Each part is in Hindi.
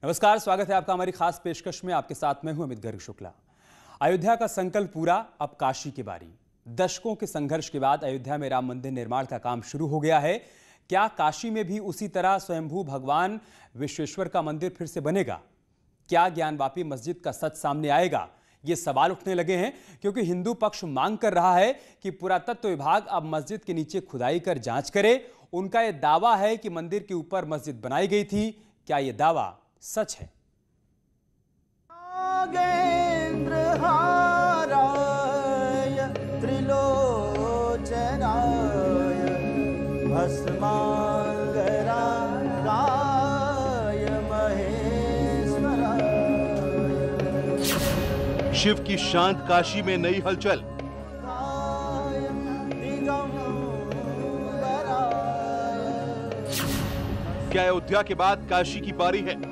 नमस्कार, स्वागत है आपका हमारी खास पेशकश में। आपके साथ मैं हूं अमित गर्ग शुक्ला। अयोध्या का संकल्प पूरा, अब काशी की बारी। दशकों के संघर्ष के बाद अयोध्या में राम मंदिर निर्माण का काम शुरू हो गया है। क्या काशी में भी उसी तरह स्वयंभू भगवान विश्वेश्वर का मंदिर फिर से बनेगा? क्या ज्ञानवापी मस्जिद का सच सामने आएगा? ये सवाल उठने लगे हैं क्योंकि हिंदू पक्ष मांग कर रहा है कि पुरातत्व विभाग अब मस्जिद के नीचे खुदाई कर जांच करे। उनका यह दावा है कि मंदिर के ऊपर मस्जिद बनाई गई थी। क्या यह दावा सच है? शिव की शांत काशी में नई हलचल। क्या अयोध्या के बाद काशी की बारी है?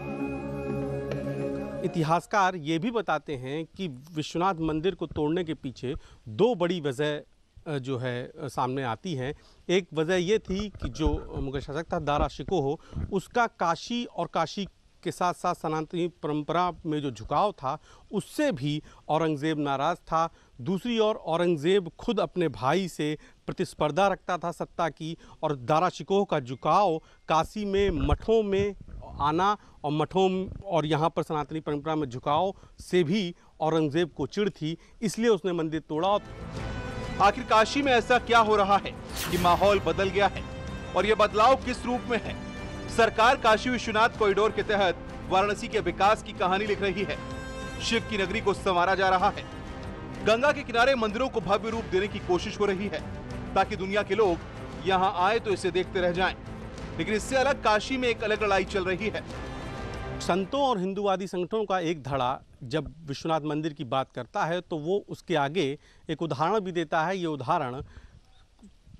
इतिहासकार ये भी बताते हैं कि विश्वनाथ मंदिर को तोड़ने के पीछे दो बड़ी वजह जो है सामने आती हैं। एक वजह ये थी कि जो मुगल शासक था दारा शिकोह, उसका काशी और काशी के साथ साथ सनातनी परंपरा में जो झुकाव था उससे भी औरंगज़ेब नाराज़ था। दूसरी ओर औरंगज़ेब खुद अपने भाई से प्रतिस्पर्धा रखता था सत्ता की, और दारा शिकोह का झुकाव काशी में मठों में आना और मठों और यहाँ पर सनातनी परंपरा में झुकाव से भी औरंगज़ेब को चिढ़ थी, इसलिए उसने मंदिर तोड़ा। आखिर काशी में ऐसा क्या हो रहा है कि माहौल बदल गया है, और यह बदलाव किस रूप में है? सरकार काशी विश्वनाथ कॉरिडोर के तहत वाराणसी के विकास की कहानी लिख रही है। शिव की नगरी को संवारा जा रहा है। गंगा के किनारे मंदिरों को भव्य रूप देने की कोशिश हो रही है ताकि दुनिया के लोग यहाँ आए तो इसे देखते रह जाएं। लेकिन इससे अलग काशी में एक अलग लड़ाई चल रही है। संतों और हिंदूवादी संगठनों का एक धड़ा जब विश्वनाथ मंदिर की बात करता है तो वो उसके आगे एक उदाहरण भी देता है। ये उदाहरण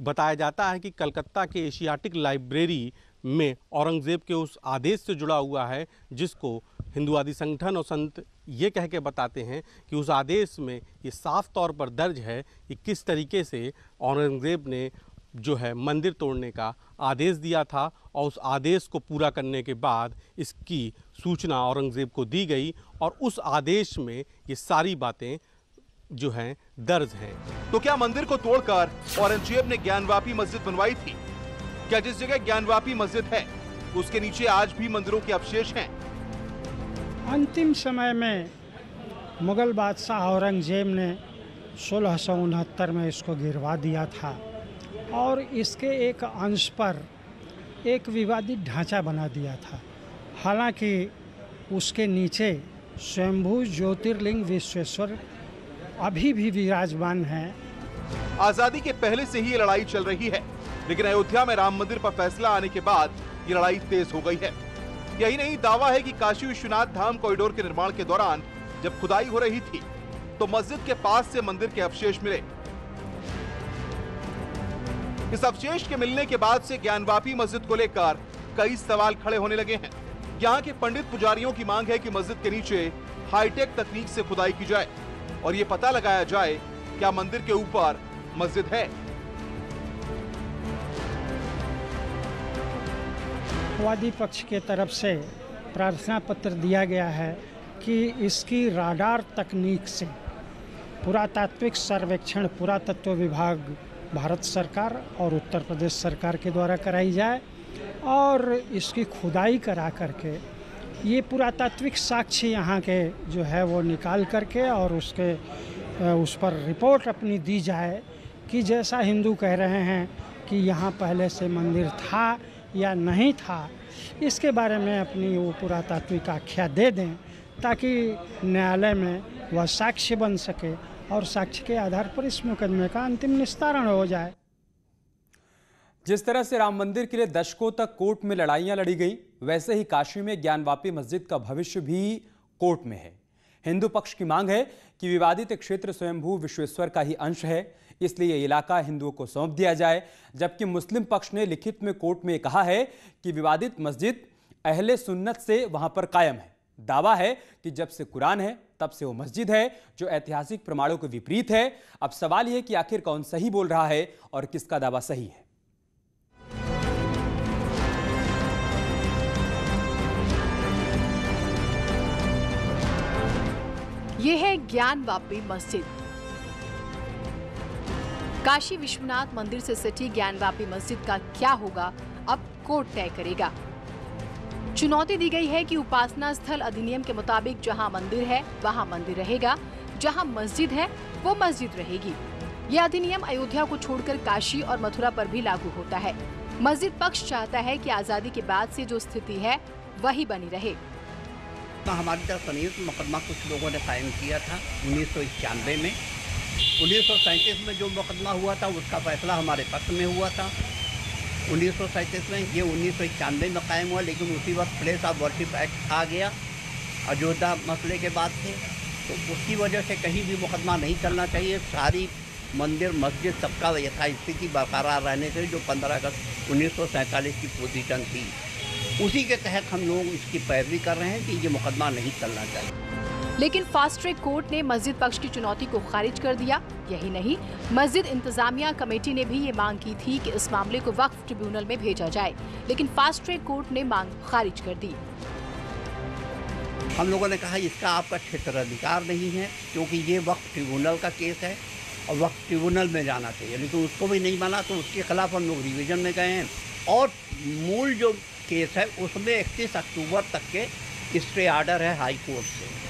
बताया जाता है कि कलकत्ता के एशियाटिक लाइब्रेरी में औरंगज़ेब के उस आदेश से जुड़ा हुआ है, जिसको हिंदूवादी संगठन और संत ये कह के बताते हैं कि उस आदेश में ये साफ तौर पर दर्ज है कि किस तरीके से औरंगज़ेब ने जो है मंदिर तोड़ने का आदेश दिया था, और उस आदेश को पूरा करने के बाद इसकी सूचना औरंगज़ेब को दी गई, और उस आदेश में ये सारी बातें जो हैं दर्ज हैं। तो क्या मंदिर को तोड़कर औरंगजेब ने ज्ञानवापी मस्जिद बनवाई थी? क्या जिस जगह ज्ञानवापी मस्जिद है उसके नीचे आज भी मंदिरों के अवशेष हैं? अंतिम समय में मुगल बादशाह औरंगजेब ने 1669 में इसको गिरवा दिया था, और इसके एक अंश पर एक विवादित ढांचा बना दिया था। हालांकि उसके नीचे स्वयंभू ज्योतिर्लिंग विश्वेश्वर अभी भी विराजमान है। आजादी के पहले से ही ये लड़ाई चल रही है, लेकिन अयोध्या में राम मंदिर पर फैसला आने के बाद ये लड़ाई तेज हो गई है। यही नहीं, दावा है कि काशी विश्वनाथ धाम कॉरिडोर के निर्माण के दौरान जब खुदाई हो रही थी तो मस्जिद के पास से मंदिर के अवशेष मिले। इस अवशेष के मिलने के बाद से ज्ञानवापी मस्जिद को लेकर कई सवाल खड़े होने लगे हैं। यहाँ के पंडित पुजारियों की मांग है कि मस्जिद के नीचे हाईटेक तकनीक से खुदाई की जाए और ये पता लगाया जाए क्या मंदिर के ऊपर मस्जिद है। वादी पक्ष के तरफ से प्रार्थना पत्र दिया गया है कि इसकी राडार तकनीक से पुरातात्विक सर्वेक्षण पुरातत्व विभाग भारत सरकार और उत्तर प्रदेश सरकार के द्वारा कराई जाए, और इसकी खुदाई करा करके ये पुरातात्विक साक्ष्य यहाँ के जो है वो निकाल करके और उस पर रिपोर्ट अपनी दी जाए कि जैसा हिंदू कह रहे हैं कि यहाँ पहले से मंदिर था या नहीं था, इसके बारे में अपनी वो पुरातात्विक आख्या दे दें ताकि न्यायालय में वह साक्ष्य बन सके और साक्ष्य के आधार पर इस मुकदमे का अंतिम निस्तारण हो जाए। जिस तरह से राम मंदिर के लिए दशकों तक कोर्ट में लड़ाइयां लड़ी गई, वैसे ही काशी में ज्ञानवापी मस्जिद का भविष्य भी कोर्ट में है। हिंदू पक्ष की मांग है कि विवादित क्षेत्र स्वयंभू विश्वेश्वर का ही अंश है, इसलिए ये इलाका हिंदुओं को सौंप दिया जाए। जबकि मुस्लिम पक्ष ने लिखित में कोर्ट में कहा है कि विवादित मस्जिद अहले सुन्नत से वहां पर कायम है। दावा है कि जब से कुरान है तब से वो मस्जिद है, जो ऐतिहासिक प्रमाणों के विपरीत है। अब सवाल यह कि आखिर कौन सही बोल रहा है और किसका दावा सही है। ये है ज्ञानवापी मस्जिद। काशी विश्वनाथ मंदिर से सटी ज्ञानवापी मस्जिद का क्या होगा, अब कोर्ट तय करेगा। चुनौती दी गई है कि उपासना स्थल अधिनियम के मुताबिक जहां मंदिर है वहां मंदिर रहेगा, जहां मस्जिद है वो मस्जिद रहेगी। यह अधिनियम अयोध्या को छोड़कर काशी और मथुरा पर भी लागू होता है। मस्जिद पक्ष चाहता है कि आजादी के बाद से जो स्थिति है वही बनी रहे। हमारी तरफ संयुक्त मुकदमा कुछ लोगों ने कायम किया था 1991 में। 1937 में जो मुकदमा हुआ था उसका फैसला हमारे पक्ष में हुआ था 1937 में। ये 1991 में कायम हुआ, लेकिन उसी वक्त प्लेस ऑफ वर्शिप एक्ट आ गया अयोध्या मसले के बाद से, तो उसकी वजह से कहीं भी मुकदमा नहीं चलना चाहिए। सारी मंदिर मस्जिद सबका यथास्थिति बरकरार रहने से जो 15 अगस्त 1947 की पोजीशन थी, उसी के तहत हम लोग इसकी पैरवी कर रहे हैं कि ये मुकदमा नहीं चलना चाहिए। लेकिन फास्ट ट्रैक कोर्ट ने मस्जिद पक्ष की चुनौती को खारिज कर दिया। यही नहीं, मस्जिद इंतजामिया कमेटी ने भी ये मांग की थी कि इस मामले को वक्फ ट्रिब्यूनल में भेजा जाए, लेकिन फास्ट ट्रैक कोर्ट ने मांग खारिज कर दी। हम लोगों ने कहा इसका आपका क्षेत्राधिकार नहीं है, क्योंकि ये वक्फ ट्रिब्यूनल का केस है और वक्फ ट्रिब्यूनल में जाना चाहिए, लेकिन उसको भी नहीं माना। तो उसके खिलाफ हम लोग रिवीजन में गए हैं और मूल जो केस है उसमें 31 अक्टूबर तक के स्टे ऑर्डर है हाई कोर्ट से।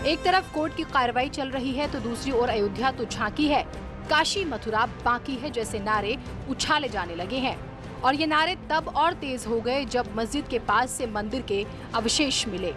एक तरफ कोर्ट की कार्रवाई चल रही है तो दूसरी ओर अयोध्या तो झांकी है। काशी मथुरा बाकी है जैसे नारे उछाले जाने लगे हैं, और ये नारे तब और तेज हो गए जब मस्जिद के पास से मंदिर के अवशेष मिले।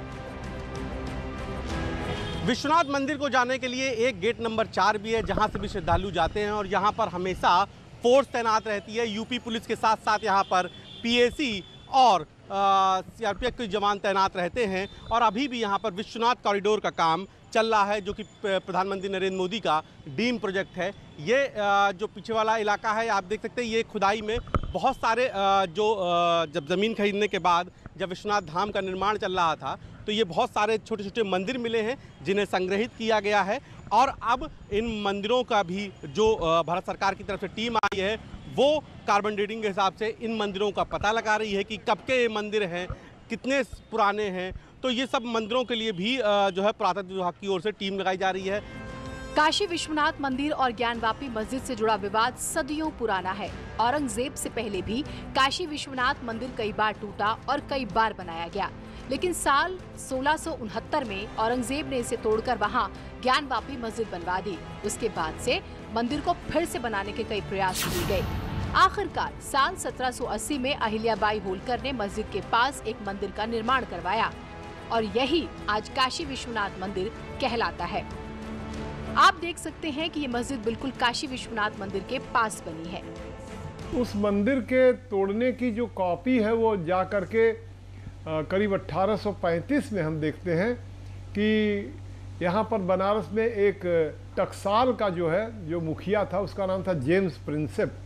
विश्वनाथ मंदिर को जाने के लिए एक गेट नंबर 4 भी है जहां से भी श्रद्धालु जाते हैं, और यहां पर हमेशा फोर्स तैनात रहती है। यूपी पुलिस के साथ साथ यहां पर पीएसी और सीआरपीएफ के जवान तैनात रहते हैं। और अभी भी यहाँ पर विश्वनाथ कॉरिडोर का काम चल रहा है, जो कि प्रधानमंत्री नरेंद्र मोदी का ड्रीम प्रोजेक्ट है। ये जो पीछे वाला इलाका है आप देख सकते हैं, ये खुदाई में बहुत सारे जब ज़मीन खरीदने के बाद जब विश्वनाथ धाम का निर्माण चल रहा था तो ये बहुत सारे छोटे छोटे मंदिर मिले हैं जिन्हें संग्रहित किया गया है। और अब इन मंदिरों का भी जो भारत सरकार की तरफ से टीम आई है वो कार्बन डेटिंग के हिसाब से इन मंदिरों का पता लगा रही है कि कब के ये मंदिर हैं, कितने पुराने हैं। तो ये सब मंदिरों के लिए भी जो है पुरातत्व विभाग की ओर से टीम लगाई जा रही है। काशी विश्वनाथ मंदिर और ज्ञानवापी मस्जिद से जुड़ा विवाद सदियों पुराना है। औरंगजेब से पहले भी काशी विश्वनाथ मंदिर कई बार टूटा और कई बार बनाया गया, लेकिन साल 1669 में औरंगजेब ने इसे तोड़कर वहां ज्ञानवापी मस्जिद बनवा दी। उसके बाद से मंदिर को फिर से बनाने के कई प्रयास किए गए। आखिरकार साल 1780 में अहिल्याबाई होलकर ने मस्जिद के पास एक मंदिर का निर्माण करवाया, और यही आज काशी विश्वनाथ मंदिर कहलाता है। आप देख सकते हैं कि ये मस्जिद बिल्कुल काशी विश्वनाथ मंदिर के पास बनी है। उस मंदिर के तोड़ने की जो कॉपी है वो जा करके करीब 1835 में हम देखते हैं कि यहाँ पर बनारस में एक टकसाल का जो मुखिया था, उसका नाम था जेम्स प्रिंसेप।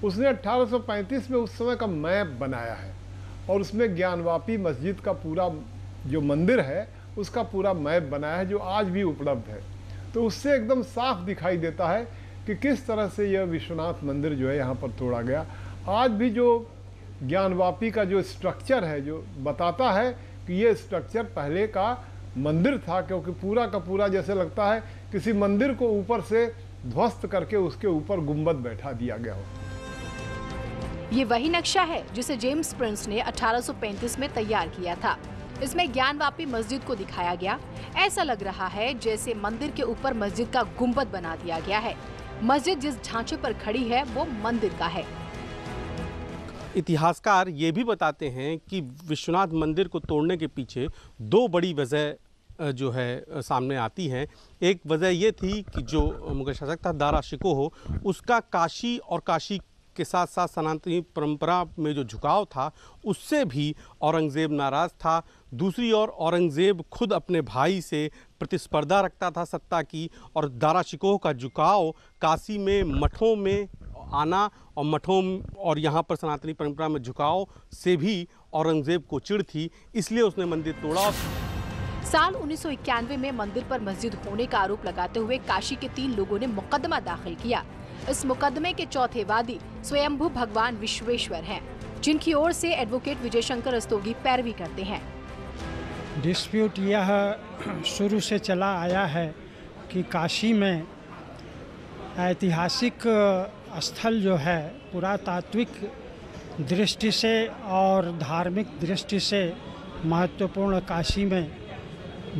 उसने 1835 में उस समय का मैप बनाया है और उसमें ज्ञानवापी मस्जिद का पूरा जो मंदिर है उसका पूरा मैप बनाया है, जो आज भी उपलब्ध है। तो उससे एकदम साफ दिखाई देता है कि किस तरह से यह विश्वनाथ मंदिर जो है यहाँ पर तोड़ा गया। आज भी जो ज्ञानवापी का जो स्ट्रक्चर है जो बताता है कि ये स्ट्रक्चर पहले का मंदिर था, क्योंकि पूरा का पूरा जैसे लगता है किसी मंदिर को ऊपर से ध्वस्त करके उसके ऊपर गुंबद बैठा दिया गया हो। ये वही नक्शा है जिसे जेम्स प्रिंस ने 1835 में तैयार किया था। इसमें ज्ञानवापी मस्जिद को दिखाया गया। ऐसा लग रहा है जैसे मंदिर के ऊपर मस्जिद का गुंबद बना दिया गया है। मस्जिद जिस ढांचे पर खड़ी है वो मंदिर का है। इतिहासकार ये भी बताते हैं कि विश्वनाथ मंदिर को तोड़ने के पीछे दो बड़ी वजह जो है सामने आती हैं। एक वजह ये थी कि जो मुगल शासक था दारा शिकोह, उसका काशी और काशी के साथ साथ सनातनी परंपरा में जो झुकाव था उससे भी औरंगज़ेब नाराज़ था। दूसरी ओर औरंगज़ेब खुद अपने भाई से प्रतिस्पर्धा रखता था सत्ता की, और दारा शिकोह का झुकाव काशी में मठों में आना और मठों और यहाँ पर सनातनी परंपरा में झुकाव से भी औरंगज़ेब को चिढ़ थी, इसलिए उसने मंदिर तोड़ा। साल 1991 में मंदिर पर मस्जिद होने का आरोप लगाते हुए काशी के 3 लोगों ने मुकदमा दाखिल किया। इस मुकदमे के चौथे वादी स्वयंभू भगवान विश्वेश्वर हैं, जिनकी ओर से एडवोकेट विजय शंकर रस्तोगी पैरवी करते हैं। डिस्प्यूट यह शुरू से चला आया है कि काशी में ऐतिहासिक स्थल जो है पुरातात्विक दृष्टि से और धार्मिक दृष्टि से महत्वपूर्ण काशी में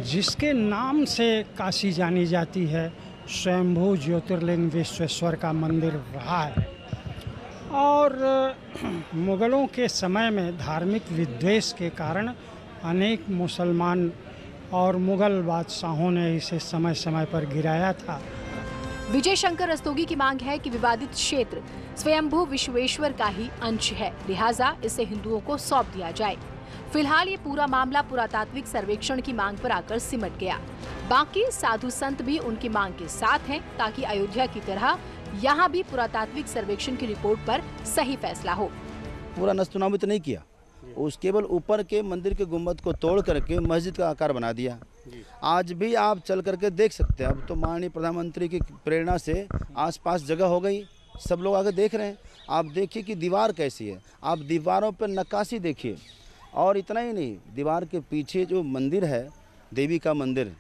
जिसके नाम से काशी जानी जाती है स्वयंभू ज्योतिर्लिंग विश्वेश्वर का मंदिर रहा है। और मुग़लों के समय में धार्मिक विद्वेष के कारण अनेक मुसलमान और मुग़ल बादशाहों ने इसे समय समय पर गिराया था। विजय शंकर रस्तोगी की मांग है कि विवादित क्षेत्र स्वयंभू विश्वेश्वर का ही अंश है, लिहाजा इसे हिंदुओं को सौंप दिया जाए। फिलहाल ये पूरा मामला पुरातात्विक सर्वेक्षण की मांग पर आकर सिमट गया। बाकी साधु संत भी उनकी मांग के साथ हैं ताकि अयोध्या की तरह यहाँ भी पुरातात्विक सर्वेक्षण की रिपोर्ट पर सही फैसला हो। पूरा नस्तुनाबूत नहीं किया, उस केवल ऊपर के मंदिर के गुम्बद को तोड़ करके मस्जिद का आकार बना दिया। आज भी आप चल करके देख सकते हैं। अब तो माननीय प्रधानमंत्री की प्रेरणा से आसपास जगह हो गई, सब लोग आगे देख रहे हैं। आप देखिए कि दीवार कैसी है, आप दीवारों पर नक्काशी देखिए। और इतना ही नहीं, दीवार के पीछे जो मंदिर है देवी का मंदिर,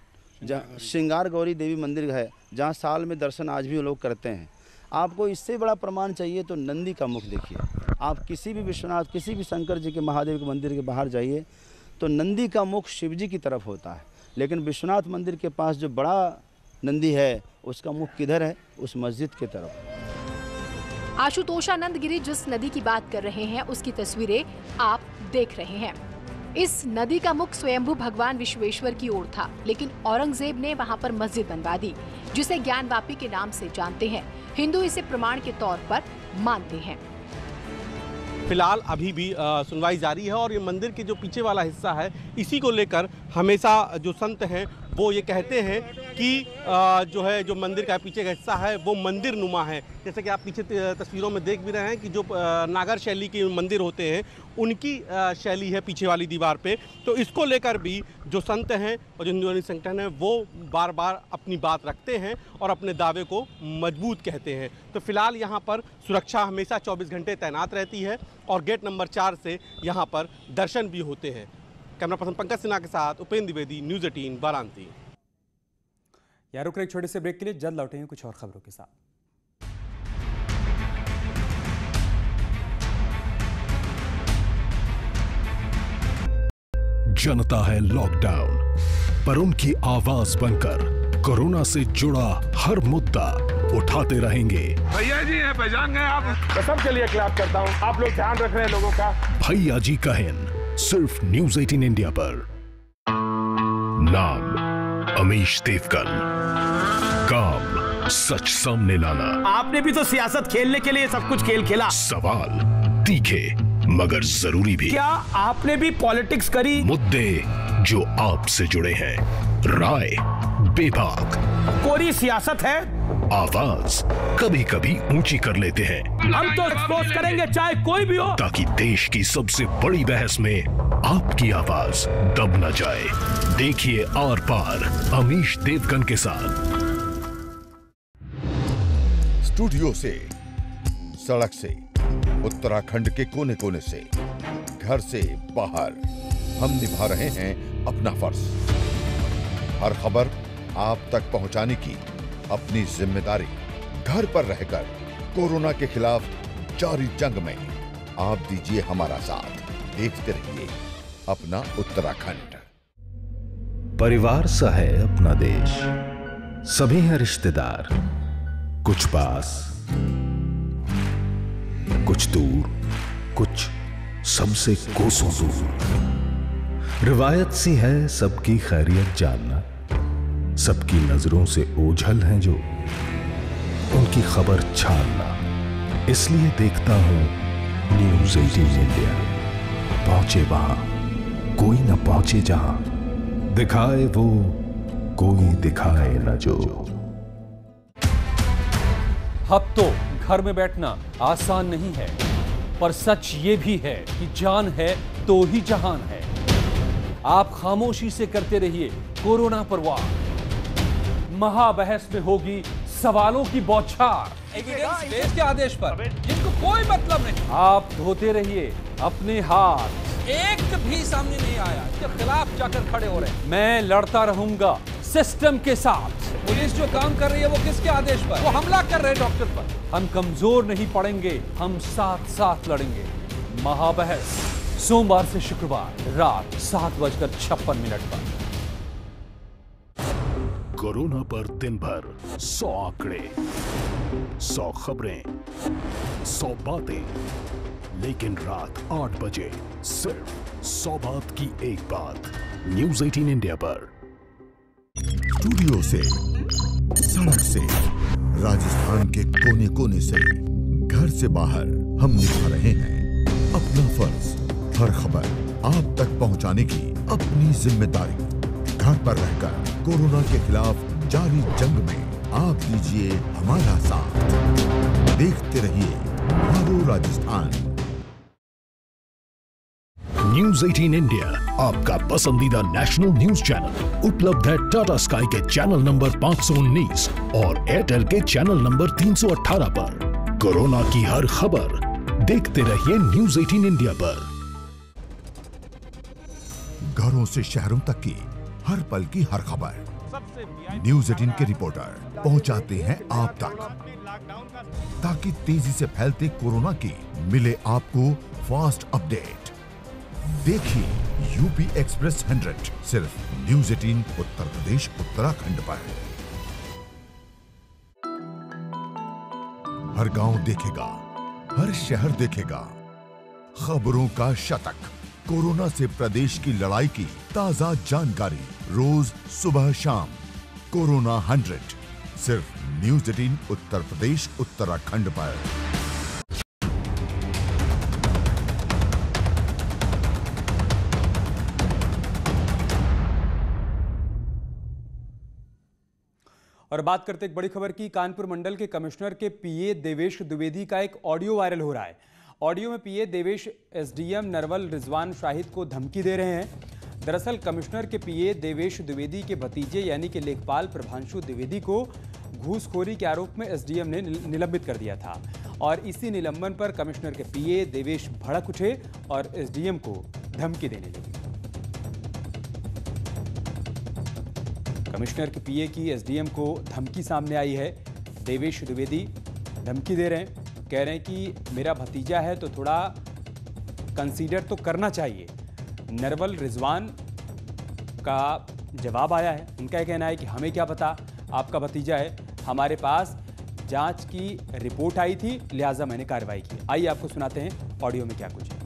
जहाँ श्रृंगार गौरी देवी मंदिर है, जहाँ साल में दर्शन आज भी लोग करते हैं। आपको इससे बड़ा प्रमाण चाहिए तो नंदी का मुख देखिए। आप किसी भी विश्वनाथ, किसी भी शंकर जी के महादेव के मंदिर के बाहर जाइए तो नंदी का मुख शिव जी की तरफ होता है, लेकिन विश्वनाथ मंदिर के पास जो बड़ा नंदी है उसका मुख किधर है? उस मस्जिद की तरफ। आशुतोषानंद गिरी जिस नदी की बात कर रहे हैं उसकी तस्वीरें आप देख रहे हैं। इस नदी का मुख स्वयंभू भगवान विश्वेश्वर की ओर था, लेकिन औरंगजेब ने वहां पर मस्जिद बनवा दी, जिसे ज्ञानवापी के नाम से जानते हैं। हिंदू इसे प्रमाण के तौर पर मानते हैं। फिलहाल अभी भी सुनवाई जारी है और ये मंदिर के जो पीछे वाला हिस्सा है इसी को लेकर हमेशा जो संत हैं वो ये कहते हैं कि जो मंदिर का पीछे का हिस्सा है वो मंदिर नुमा है। जैसे कि आप पीछे तस्वीरों में देख भी रहे हैं कि जो नागर शैली के मंदिर होते हैं उनकी शैली है पीछे वाली दीवार पे। तो इसको लेकर भी जो संत हैं और जो हिंदू संगठन है वो बार बार अपनी बात रखते हैं और अपने दावे को मजबूत कहते हैं। तो फिलहाल यहाँ पर सुरक्षा हमेशा 24 घंटे तैनात रहती है और गेट नंबर 4 से यहाँ पर दर्शन भी होते हैं। कैमरा पर्सन पंकज सिन्हा के साथ उपेंद्र द्विवेदी, न्यूज़ 18 वाराणसी। यार रुक रहे एक छोटे से ब्रेक के लिए, जल्द लौटेंगे कुछ और खबरों के साथ। जनता है लॉकडाउन, पर उनकी आवाज बनकर कोरोना से जुड़ा हर मुद्दा उठाते रहेंगे। भैया जी हैं, पहचान गए आप? कसम के लिए क्लैप करता हूं, आप लोग ध्यान रख रहे हैं लोगों का। भैया जी कहें सिर्फ न्यूज़ 18 इंडिया पर। नाम अमीश देवगन, काम सच सामने लाना। आपने भी तो सियासत खेलने के लिए सब कुछ खेल खेला। सवाल तीखे मगर जरूरी भी। क्या आपने भी पॉलिटिक्स करी? मुद्दे जो आपसे जुड़े हैं, राय बेबाक। कोरी सियासत है। आवाज कभी कभी ऊंची कर लेते हैं। हम तो एक्सपोज करेंगे चाहे कोई भी हो, ताकि देश की सबसे बड़ी बहस में आपकी आवाज दब न जाए। देखिए आर पार अमीश देवगन के साथ। स्टूडियो से, सड़क से, उत्तराखंड के कोने कोने से, घर से बाहर हम निभा रहे हैं अपना फर्ज। हर खबर आप तक पहुंचाने की अपनी जिम्मेदारी। घर पर रहकर कोरोना के खिलाफ जारी जंग में आप दीजिए हमारा साथ। देखते रहिए अपना उत्तराखंड। परिवार सा है अपना देश, सभी हैं रिश्तेदार, कुछ पास कुछ दूर, कुछ सबसे कोसों दूर। रिवायत सी है सबकी खैरियत जानना, सबकी नजरों से ओझल हैं जो, उनकी खबर छानना। इसलिए देखता हूं न्यूज़ 18 इंडिया। पहुंचे वहां कोई न पहुंचे जहां, दिखाए वो कोई दिखाए न जो। अब तो घर में बैठना आसान नहीं है, पर सच ये भी है कि जान है तो ही जहान है। आप खामोशी से करते रहिए कोरोना पर वार। महाबहस में होगी सवालों की बौछार एविडेंस बेस्ड के आदेश पर, जिनको कोई मतलब नहीं। आप धोते रहिए अपने हाथ एक भी सामने नहीं आया, इसके खिलाफ जाकर खड़े हो रहे हैं। मैं लड़ता रहूंगा सिस्टम के साथ। पुलिस जो काम कर रही है वो किसके आदेश पर? वो हमला कर रहे हैं डॉक्टर पर। हम कमजोर नहीं पड़ेंगे, हम साथ साथ लड़ेंगे। महाबहस सोमवार से शुक्रवार रात 7:56 पर। कोरोना पर दिन भर 100 आंकड़े, 100 खबरें, 100 बातें, लेकिन रात 8 बजे सिर्फ 100 बात की एक बात। न्यूज 18 इंडिया पर। स्टूडियो से, सड़क से, राजस्थान के कोने कोने से, घर से बाहर हम निभा रहे हैं अपना फर्ज। हर खबर आप तक पहुंचाने की अपनी जिम्मेदारी। घर पर रहकर कोरोना के खिलाफ जारी जंग में आप दीजिए हमारा साथ। देखते रहिए हमारो राजस्थान। न्यूज 18 इंडिया आपका पसंदीदा नेशनल न्यूज चैनल उपलब्ध है टाटा स्काई के चैनल नंबर 519 और एयरटेल के चैनल नंबर 318 पर। कोरोना की हर खबर देखते रहिए न्यूज 18 इंडिया पर। घरों से शहरों तक की हर पल की हर खबर न्यूज 18 के रिपोर्टर पहुंचाते हैं आप तक, ताकि तेजी से फैलते कोरोना की मिले आपको फास्ट अपडेट। देखिए यूपी एक्सप्रेस 100 सिर्फ न्यूज 18 उत्तर प्रदेश उत्तराखंड पर। हर गांव देखेगा, हर शहर देखेगा, खबरों का शतक। कोरोना से प्रदेश की लड़ाई की ताजा जानकारी रोज सुबह शाम। कोरोना 100 सिर्फ न्यूज 18 उत्तर प्रदेश उत्तराखंड पर। और बात करते एक बड़ी खबर की। कानपुर मंडल के कमिश्नर के पीए देवेश द्विवेदी का एक ऑडियो वायरल हो रहा है। ऑडियो में पीए देवेश एसडीएम नरवल रिजवान शाहिद को धमकी दे रहे हैं। दरअसल कमिश्नर के पीए देवेश द्विवेदी के भतीजे यानी कि लेखपाल प्रभांशु द्विवेदी को घूसखोरी के आरोप में एसडीएम ने निलंबित कर दिया था और इसी निलंबन पर कमिश्नर के पीए देवेश भड़क उठे और एसडीएम को धमकी देने लगे। कमिश्नर के पीए की एसडीएम को धमकी सामने आई है। देवेश द्विवेदी धमकी दे रहे हैं, कह रहे हैं कि मेरा भतीजा है तो थोड़ा कंसीडर तो करना चाहिए। नरवल रिजवान का जवाब आया है। उनका कहना है कि हमें क्या पता, आपका भतीजा है, हमारे पास जांच की रिपोर्ट आई थी लिहाजा मैंने कार्रवाई की। आइए आपको सुनाते हैं ऑडियो में क्या कुछ है।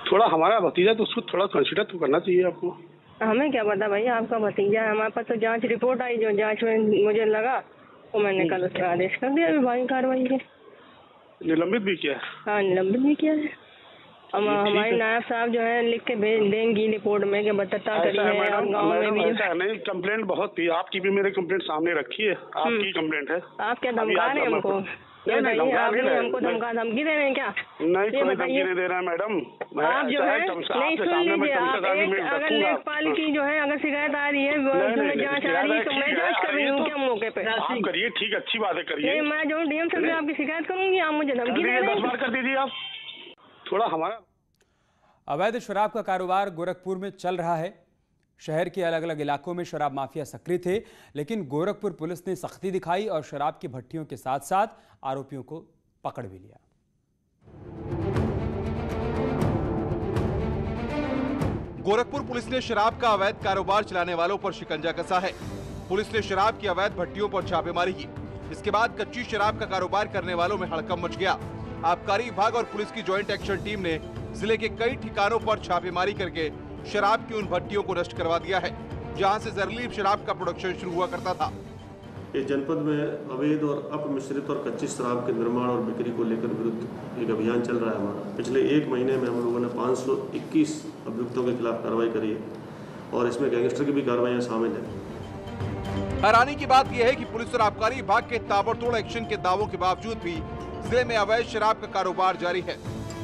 थोड़ा हमारा भतीजा तो उसको थोड़ा कंसीडर तो करना चाहिए आपको। हमें क्या पता भैया, आपका भतीजा है, हमारे पास तो जांच रिपोर्ट आई, जो जांच में मुझे लगा वो मैंने कल उसका आदेश कर दिया विभागीय कार्रवाई के। निलंबित भी किया? हाँ निलंबित भी किया है। हमारे नायब साहब जो है लिख के भेज देंगी रिपोर्ट में कि बदता करी है। और गाँव में भी ऐसा नहीं, कंप्लेंट बहुत थी आपकी भी, मेरे कंप्लेंट सामने रखी है, आपकी कंप्लेंट है। आप क्या धमका रहे हैं हमको? हमको धमकी दे रहे हैं क्या? नहीं कोई धमकी नहीं दे रहा है मैडम। आप जो है नहीं सुन लीजिए, अगर लेखपाल की जो है अगर शिकायत आ रही है, जांच आ रही है तो मैं जांच कर रही हूँ क्या मौके पे? आप करिए, ठीक अच्छी बात है, करिए। मैं जो डीएम साहब से आपकी शिकायत करूंगी, आप मुझे धमकी दे रहे हैं। 10 बार कर दीजिए आप। थोड़ा हमारा अवैध शराब का कारोबार गोरखपुर में चल रहा है। शहर के अलग अलग इलाकों में शराब माफिया सक्रिय थे, लेकिन गोरखपुर पुलिस ने सख्ती दिखाई और शराब की भट्टियों के साथ साथ आरोपियों को पकड़ भी लिया। गोरखपुर पुलिस ने शराब का अवैध कारोबार चलाने वालों पर शिकंजा कसा है। पुलिस ने शराब की अवैध भट्टियों पर छापेमारी की। इसके बाद कच्ची शराब का कारोबार करने वालों में हड़कंप मच गया। आबकारी विभाग और पुलिस की ज्वाइंट एक्शन टीम ने जिले के कई ठिकानों पर छापेमारी करके शराब की उन भट्टियों को नष्ट करवा दिया है जहां से जहरीली शराब का प्रोडक्शन शुरू हुआ करता था। इस जनपद में अवैध और अपमिश्रित और कच्ची शराब के निर्माण और बिक्री को लेकर विरुद्ध एक अभियान चल रहा है हमारा। पिछले 1 महीने में हम लोगों ने 521 अभियुक्तों के खिलाफ कार्रवाई करी है और इसमें गैंगस्टर की भी कार्रवाइयाँ शामिल है। हैरानी की बात यह है कि पुलिस और आबकारी विभाग के ताबड़तोड़ एक्शन के दावों के बावजूद भी जिले में अवैध शराब का कारोबार जारी है।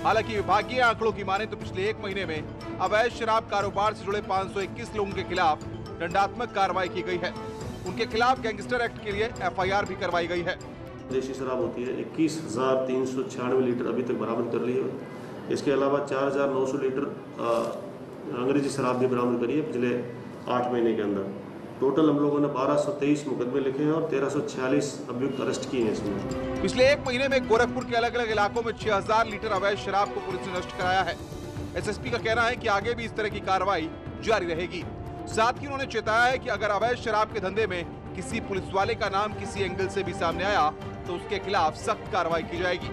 हालांकि विभागीय आंकड़ों की माने तो पिछले 1 महीने में अवैध शराब कारोबार से जुड़े 521 लोगों के खिलाफ दंडात्मक कार्रवाई की गई है। उनके खिलाफ गैंगस्टर एक्ट के लिए एफआईआर भी करवाई गई है। देशी शराब होती है 21,396 लीटर अभी तक बरामद कर ली है इसके अलावा 4900 लीटर अंग्रेजी शराब भी बरामद करी है पिछले 8 महीने के अंदर। टोटल हम लोगों ने 1223 मुकदमे लिखे हैं और 1346 अभियुक्त अरेस्ट किए हैं इसमें। पिछले एक महीने में गोरखपुर के अलग अलग इलाकों में 6000 लीटर अवैध शराब को पुलिस ने नष्ट कराया है। एसएसपी का कहना है कि आगे भी इस तरह की कार्रवाई जारी रहेगी। साथ ही उन्होंने चेताया है कि अगर अवैध शराब के धंधे में किसी पुलिस वाले का नाम किसी एंगल से भी सामने आया तो उसके खिलाफ सख्त कार्रवाई की जाएगी।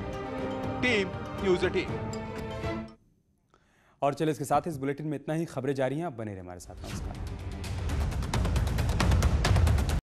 Team news 18। और चलिए इसके साथ इस बुलेटिन में इतना ही। खबरें जारी हैं, आप बने रहिए हमारे साथ। नमस्कार।